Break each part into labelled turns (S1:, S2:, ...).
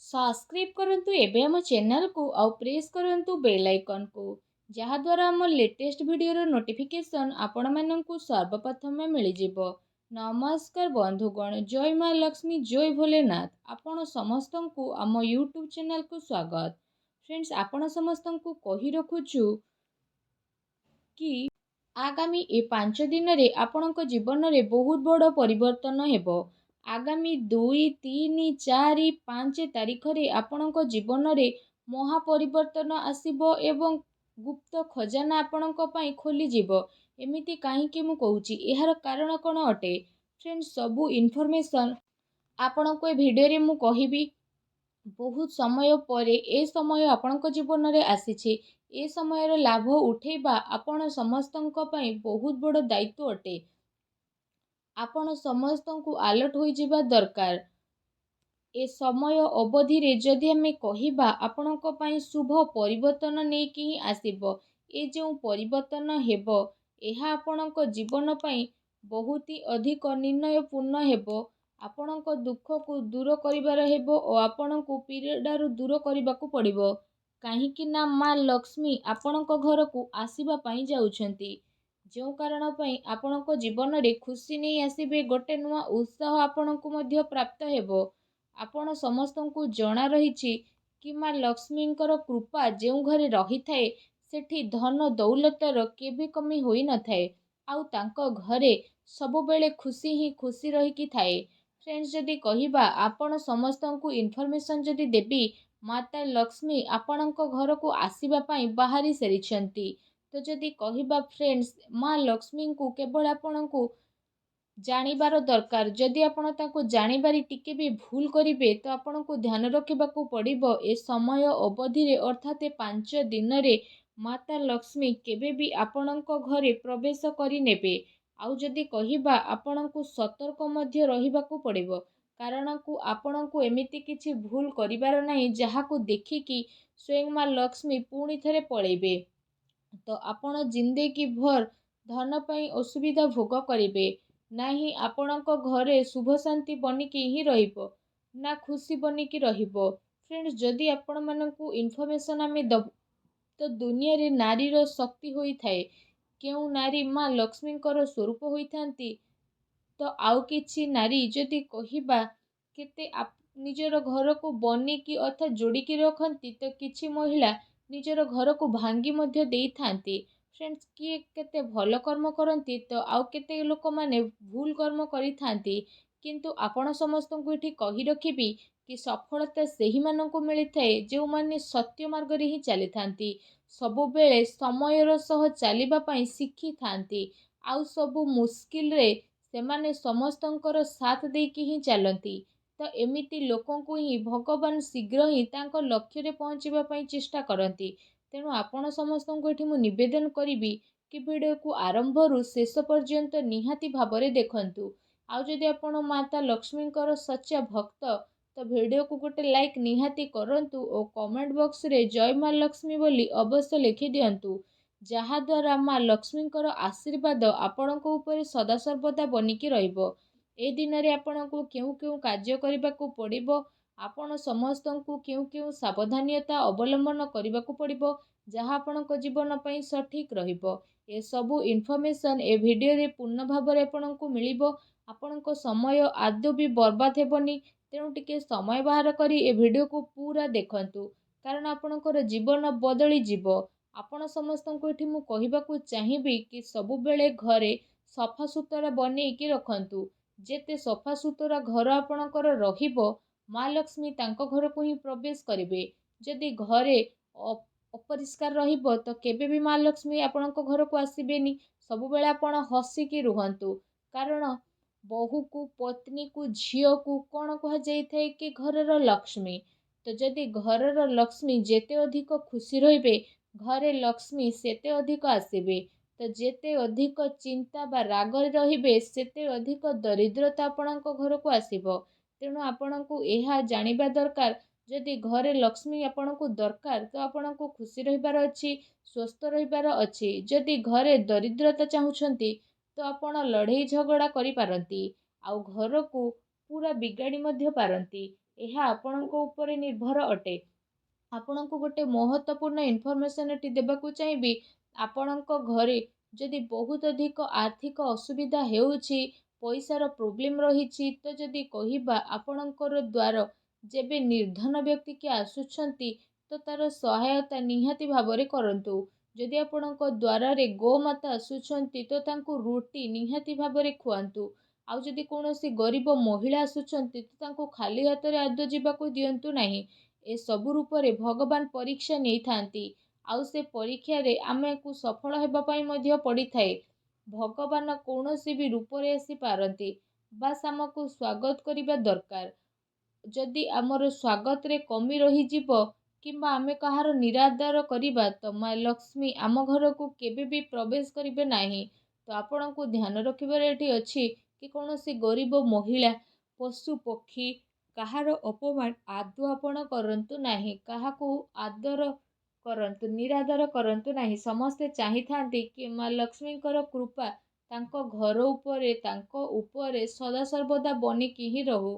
S1: Subscribe करंतु एबे हम चैनल को आउ प्रेस करंतु बेल आइकन को जहाद्वारा आम लेटेस्ट वीडियो नोटिफिकेशन आपण मानंकु सर्वप्रथम मिल जिवो। नमस्कार बंधुगण, जय माँ लक्ष्मी, जय भोलेनाथ। आपण समस्त को आम यूट्यूब चैनल को स्वागत। फ्रेंड्स, आपण समस्त को कही रखुचु कि आगामी ए 5 दिन रे आपणक जीवन रे बहुत बड़ परिवर्तन हेबो। आगामी 2, 3, 4, 5 तारिख रे आपणक जीवन रे महापरिवर्तन आसीबो एवं गुप्त खजाना आपणक पई खोली जिवो। एमिति काहीकि मु कहूची, एहार कारण कोन अटे? फ्रेंड्स, सबु इन्फॉर्मेशन आपणक ए वीडियो रे मु कहिबी। बहुत समय पर ए समय आपणक जीवन रे आसीछि। ए समयर लाभ उठेबा आपण समस्तनक पई बहुत बड़ दायित्व अटे। आपण समस्तनकु अलर्ट होई जिबा दरकार। ए समय अवधि रे जदि हमें कहिबा आपणक पई शुभ परिवर्तन नै कि ही आसीबो। ए जो परिवर्तन हेबो एहा आपणक जीवन पई बहुत ही अधिक निर्णयपूर्ण हेबो। आपणक दुख को दूर करिबार हेबो और आपणक पीड़ारु दूर करिबाकू पड़िबो। काहीकि ना माँ लक्ष्मी आपणक घर को आसीबा पई जाउछंती। जो कारण पई आपणक जीवन रे खुशी नै आसीबे, गोटे नुआ उत्साह आपणक मध्य प्राप्त हेबो। आपण समस्तंकु जणा रहिछि कि माँ लक्ष्मींकर कृपा जो घरे रही थाए सेठी धन दौलतर केबे कमी होई न थाए। आउ तांको घरे सब बेले खुशी ही खुशी रही कि थाए। फ्रेंड्स, जदि कहिबा आपण समस्तंकु इन्फॉर्मेशन जदि देबी, माता लक्ष्मी आपणक घर को आसीबा पई बाहरी सेरिछंती। तो जदि कहिबा फ्रेंड्स, माँ लक्ष्मी को केवल आपणकु जानिबार दरकार। जदि आपण ताको जानिबारी टिके भी भूल करिवे तो आपणकु ध्यान रखिबाकू पड़िबो। ए समय अवधि रे अर्थात 5 दिन रे माता लक्ष्मी केबे भी आपणक घरे प्रवेश करि नेबे। आउ जदि कहिबा आपणकु सतर्क मध्य रहिबाकू पड़िबो, कारण को आपणकु एमिति किछि भूल करिबार नाही जहाकू देखिकी स्वयं माँ लक्ष्मी पुणी थरे पळेबे। तो आपण जिंदगी भर धन पई असुविधा भोग करिवे नाही। आपणक घरे शुभ शांति बनिकी ही रहिबो, ना खुशी बनिकी रहिबो। फ्रेंड्स, जदि आपण मानकू इन्फॉर्मेशन आमे दब तो दुनिया रे नारीर शक्ति होई थाए। केउ नारी माँ लक्ष्मींकर स्वरूप होई थांती, तो आउ किछि नारी जदि कहिबा केते निजर घर को बनिकी अर्थात जोड़िकी रखती, तो किछि महिला निजर घर को भांगी मध्य देई थांती। फ्रेंड्स, किए केते भल कर्म करती तो आउ केते लोक माने भूल कर्म करि थांती। किंतु आपण समस्तंकु एठी कहि रखिबी कि सफलता सेही मानंकु मिली थाए जो माने सत्य मार्ग रे ही चली थांती, सबु बेले समयर सह चलिबा पई शिखि थांती। आउ सबु मुश्किल रे सेमाने समस्तंकर साथ देकी ही चलती। तो एमिति लोकंकु ही भगवान शीघ्र ही तांको लक्ष्य रे पहुंचीबा पई चेष्टा करती। तेणु आपण समस्तंकु एठी मु निवेदन करिबी कि वीडियो को आरंभ रु शेष पर्यंत निहाती भाबरे देखंतु। आउ जदि आपण माता लक्ष्मींकर सच्चा भक्त तो वीडियो को गोटे लाइक निहाती करंतु और कमेंट बॉक्स रे जय माँ लक्ष्मी बोली अवश्य लिखि दियंतु, जहाद्वारा माँ लक्ष्मींकर आशीर्वाद आपणक उपरे सदा सर्वदा बनिकी रहिबो। ए दिन रे आपणको केउ केउ कार्य करिबाकू पड़िबो, आपण समस्तंकु केउ केउ सावधानियता अवलंबन करिबाकू पड़िबो, जहा आपणक जीवन पई सठिक रहिबो। ए सबु इन्फॉर्मेशन ए वीडियो रे पूर्ण भाबरे आपणको मिलिबो। आपणको समय आदौ भी बर्बाद हेबनी। तेणु टिके समय बाहर करी ए वीडियो को पूरा देखंतु, कारण आपणकर जीवन बदली जिवो। आपण समस्तंकु एठी मु कहिबाकू चाहिबी कि सबु बेले घरे सफा सुतरा बनेइकी रखंतु। जेते सफा सुतरा घर आपणकर रहिबो, माँ लक्ष्मी तांको घर को ही प्रवेश करिवे। जदि घरे अपरिष्कार रहिबो तो केबे भी माँ लक्ष्मी आपणको घर को आसीबेनी। सबु बेले आपण हसिकी रुहंतु, कारण बहु को, पत्नी को, झियो को कोन कहा जाई थाए कि घरर लक्ष्मी। तो जदि घरर लक्ष्मी जेते अधिक खुशी रहिबे, घरे लक्ष्मी सेते अधिक आसीबे। तो जेते अधिक चिंता बा राग रहिबे सेते अधिक दरिद्रता आपणको घर को आसीबो। तेणु आपणको एहा जानिबा दरकार, जदि घरे लक्ष्मी आपणको दरकार तो आपणको खुशी रहिबार अछि, स्वस्थ रहिबार अछि। जदि घरे दरिद्रता चाहुछंती तो आपण लड़ाई झगड़ा करि पारंती, आउ घर को पूरा बिगाड़ी मध्य पारंती। ଏହା ଆପଣଙ୍କ ଉପରେ ନିର୍ଭର ଅଟେ। ଆପଣଙ୍କୁ ଗୋଟେ ମହତ୍ତ୍ୱପୂର୍ଣ୍ଣ ଇନଫର୍ମେସନ୍ ଏଠି ଦେବାକୁ ଚାହିଁବି। ଆପଣଙ୍କ ଘରେ ଯଦି ବହୁତ ଅଧିକ ଆର୍ଥିକ ଅସୁବିଧା ହେଉଛି, ପଇସାର ପ୍ରୋବ୍ଲେମ୍ ରହିଛି, ତ ଯଦି କହିବା ଆପଣଙ୍କର ଦ୍ୱାର ଯେବେ ନିର୍ଧନ ବ୍ୟକ୍ତି କିଏ ଆସୁଛନ୍ତି ତ ତାର ସହାୟତା ନିହାତି ଭାବରେ କରନ୍ତୁ। ଯଦି ଆପଣଙ୍କ ଦ୍ୱାରରେ ଗୋମାତା ଆସୁଛନ୍ତି ତ ତାଙ୍କୁ ରୁଟି ନିହାତି ଭାବରେ ଖୁଆନ୍ତୁ। ଆଉ ଯଦି କୌଣସି ଗରିବ ମହିଳା ଆସୁଛନ୍ତି ତ ତାଙ୍କୁ ଖାଲି ହାତରେ ଆଦୌ ଯିବାକୁ ଦିଅନ୍ତୁ ନାହିଁ। ଏସବୁ ରୂପରେ ଭଗବାନ ପରୀକ୍ଷା ନେଇଥାନ୍ତି, ଆଉ ସେ ପରୀକ୍ଷାରେ ଆମକୁ ସଫଳ ହେବା ପାଇଁ ମଧ୍ୟ ପଡ଼ିଥାଏ। ଭଗବାନ କୌଣସି ବି ରୂପରେ ଆସିପାରନ୍ତି, ବାସ୍ ଆମକୁ ସ୍ୱାଗତ କରିବା ଦରକାର। ଯଦି ଆମର ସ୍ୱାଗତରେ କମି ରହିଯିବ କିମ୍ବା ଆମେ କାହାର ନିରାଦର କରିବା ତ ମା ଲକ୍ଷ୍ମୀ ଆମ ଘରକୁ କେବେ ବି ପ୍ରବେଶ କରିବେ ନାହିଁ। ତ ଆପଣଙ୍କୁ ଧ୍ୟାନ ରଖିବାର ଏଠି ଅଛି କି କୌଣସି ଗରିବ ମହିଳା, ପଶୁ ପକ୍ଷୀ, କାହାର ଅପମାନ ଆଦୌ ଆପଣ କରନ୍ତୁ ନାହିଁ। କାହାକୁ ଆଦର କରନ୍ତୁ, ନିରାଦର କରନ୍ତୁ ନାହିଁ। ସମସ୍ତେ ଚାହିଁଥାନ୍ତି କି ମା ଲକ୍ଷ୍ମୀଙ୍କର କୃପା ତାଙ୍କ ଘର ଉପରେ, ତାଙ୍କ ଉପରେ ସଦାସର୍ବଦା ବନିକି ହିଁ ରହୁ।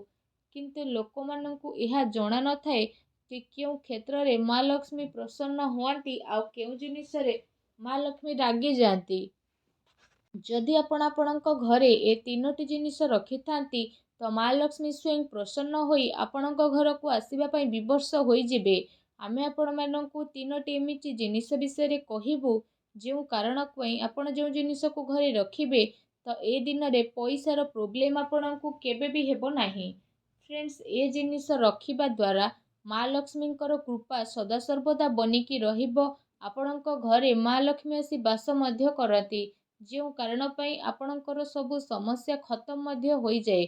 S1: କିନ୍ତୁ ଲୋକମାନଙ୍କୁ ଏହା ଜଣା ନଥାଏ କି କେଉଁ କ୍ଷେତ୍ରରେ ମା ଲକ୍ଷ୍ମୀ ପ୍ରସନ୍ନ ହୁଅନ୍ତି ଆଉ କେଉଁ ଜିନିଷରେ ମା ଲକ୍ଷ୍ମୀ ରାଗି ଯାଆନ୍ତି। ଯଦି ଆପଣ ଆପଣଙ୍କ ଘରେ ଏ ତିନୋଟି ଜିନିଷ ରଖିଥାନ୍ତି ତ ମା ଲକ୍ଷ୍ମୀ ସ୍ୱୟଂ ପ୍ରସନ୍ନ ହୋଇ ଆପଣଙ୍କ ଘରକୁ ଆସିବା ପାଇଁ ବିବଶ ହୋଇଯିବେ। ଆମେ ଆପଣମାନଙ୍କୁ ତିନୋଟି ଏମିତି ଜିନିଷ ବିଷୟରେ କହିବୁ ଯେଉଁ କାରଣ ପାଇଁ ଆପଣ ଯେଉଁ ଜିନିଷକୁ ଘରେ ରଖିବେ ତ ଏ ଦିନରେ ପଇସାର ପ୍ରୋବ୍ଲେମ୍ ଆପଣଙ୍କୁ କେବେ ବି ହେବ ନାହିଁ। ଫ୍ରେଣ୍ଡସ୍, ଏ ଜିନିଷ ରଖିବା ଦ୍ୱାରା ମା ଲକ୍ଷ୍ମୀଙ୍କର କୃପା ସଦାସର୍ବଦା ବନିକି ରହିବ। ଆପଣଙ୍କ ଘରେ ମା ଲକ୍ଷ୍ମୀ ଆସି ବାସ ମଧ୍ୟ କରନ୍ତି, ଯେଉଁ କାରଣ ପାଇଁ ଆପଣଙ୍କର ସବୁ ସମସ୍ୟା ଖତମ ମଧ୍ୟ ହୋଇଯାଏ।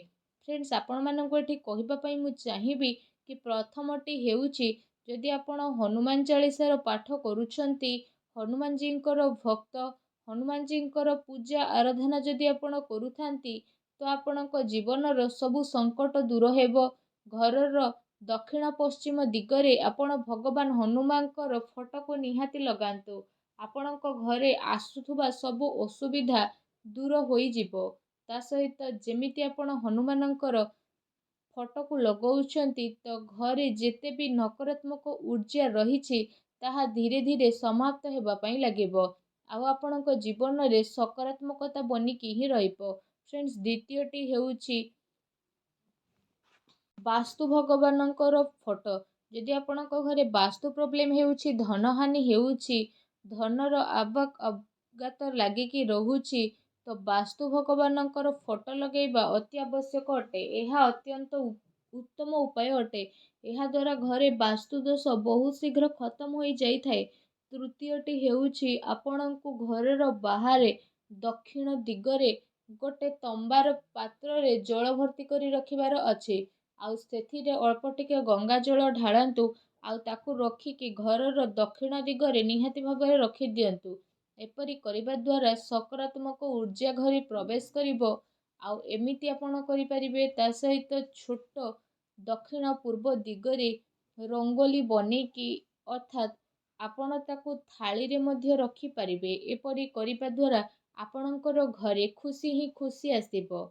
S1: ଫ୍ରେଣ୍ଡସ୍, ଆପଣମାନଙ୍କୁ ଏଠି କହିବା ପାଇଁ ମୁଁ ଚାହିଁବି କି ପ୍ରଥମଟି ହେଉଛି, ଯଦି ଆପଣ ହନୁମାନ ଚାଳିଶାର ପାଠ କରୁଛନ୍ତି, ହନୁମାନଜୀଙ୍କର ଭକ୍ତ, ହନୁମାନଜୀଙ୍କର ପୂଜା ଆରାଧନା ଯଦି ଆପଣ କରୁଥାନ୍ତି ତ ଆପଣଙ୍କ ଜୀବନର ସବୁ ସଙ୍କଟ ଦୂର ହେବ। ଘରର ଦକ୍ଷିଣ ପଶ୍ଚିମ ଦିଗରେ ଆପଣ ଭଗବାନ ହନୁମାନଙ୍କର ଫଟୋକୁ ନିହାତି ଲଗାନ୍ତୁ। ଆପଣଙ୍କ ଘରେ ଆସୁଥିବା ସବୁ ଅସୁବିଧା ଦୂର ହୋଇଯିବ। ତା ସହିତ ଯେମିତି ଆପଣ ହନୁମାନଙ୍କର ଫଟୋକୁ ଲଗାଉଛନ୍ତି ତ ଘରେ ଯେତେ ବି ନକାରାତ୍ମକ ଊର୍ଜା ରହିଛି ତାହା ଧୀରେ ଧୀରେ ସମାପ୍ତ ହେବା ପାଇଁ ଲାଗିବ, ଆଉ ଆପଣଙ୍କ ଜୀବନରେ ସକାରାତ୍ମକତା ବନିକି ହିଁ ରହିବ। ଫ୍ରେଣ୍ଡସ୍, ଦ୍ୱିତୀୟଟି ହେଉଛି ବାସ୍ତୁ ଭଗବାନଙ୍କର ଫଟୋ। ଯଦି ଆପଣଙ୍କ ଘରେ ବାସ୍ତୁ ପ୍ରୋବ୍ଲେମ୍ ହେଉଛି, ଧନହାନି ହେଉଛି, ଧନର ଅବାଗତ ଲାଗିକି ରହୁଛି ତ ବାସ୍ତୁ ଭଗବାନଙ୍କର ଫଟୋ ଲଗାଇବା ଅତି ଆବଶ୍ୟକ ଅଟେ। ଏହା ଅତ୍ୟନ୍ତ ଉତ୍ତମ ଉପାୟ ଅଟେ। ଏହାଦ୍ୱାରା ଘରେ ବାସ୍ତୁ ଦୋଷ ବହୁତ ଶୀଘ୍ର ଖତମ ହୋଇଯାଇଥାଏ। ତୃତୀୟଟି ହେଉଛି, ଆପଣଙ୍କୁ ଘରର ବାହାରେ ଦକ୍ଷିଣ ଦିଗରେ ଗୋଟେ ତମ୍ବାର ପାତ୍ରରେ ଜଳ ଭର୍ତ୍ତି କରି ରଖିବାର ଅଛି। ଆଉ ସେଥିରେ ଅଳ୍ପ ଟିକେ ଗଙ୍ଗା ଜଳ ଢାଳନ୍ତୁ, ଆଉ ତାକୁ ରଖିକି ଘରର ଦକ୍ଷିଣ ଦିଗରେ ନିହାତି ଭାବରେ ରଖିଦିଅନ୍ତୁ। ଏପରି କରିବା ଦ୍ୱାରା ସକାରାତ୍ମକ ଊର୍ଜା ଘରେ ପ୍ରବେଶ କରିବ। ଆଉ ଏମିତି ଆପଣ କରିପାରିବେ। ତା ସହିତ ଛୋଟ ଦକ୍ଷିଣ ପୂର୍ବ ଦିଗରେ ରଙ୍ଗୋଲି ବନେଇକି, ଅର୍ଥାତ୍ ଆପଣ ତାକୁ ଥାଳିରେ ମଧ୍ୟ ରଖିପାରିବେ। ଏପରି କରିବା ଦ୍ୱାରା ଆପଣଙ୍କର ଘରେ ଖୁସି ହିଁ ଖୁସି ଆସିବ।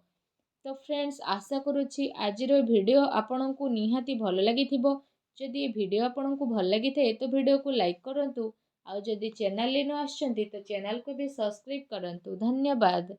S1: ତ ଫ୍ରେଣ୍ଡସ୍, ଆଶା କରୁଛି ଆଜିର ଭିଡ଼ିଓ ଆପଣଙ୍କୁ ନିହାତି ଭଲ ଲାଗିଥିବ। ଯଦି ଏ ଭିଡ଼ିଓ ଆପଣଙ୍କୁ ଭଲ ଲାଗିଥାଏ ତ ଭିଡ଼ିଓକୁ ଲାଇକ୍ କରନ୍ତୁ, ଆଉ ଯଦି ଚ୍ୟାନେଲରେ ନ ଆସିଛନ୍ତି ତ ଚ୍ୟାନେଲକୁ ବି ସବସ୍କ୍ରାଇବ୍ କରନ୍ତୁ। ଧନ୍ୟବାଦ।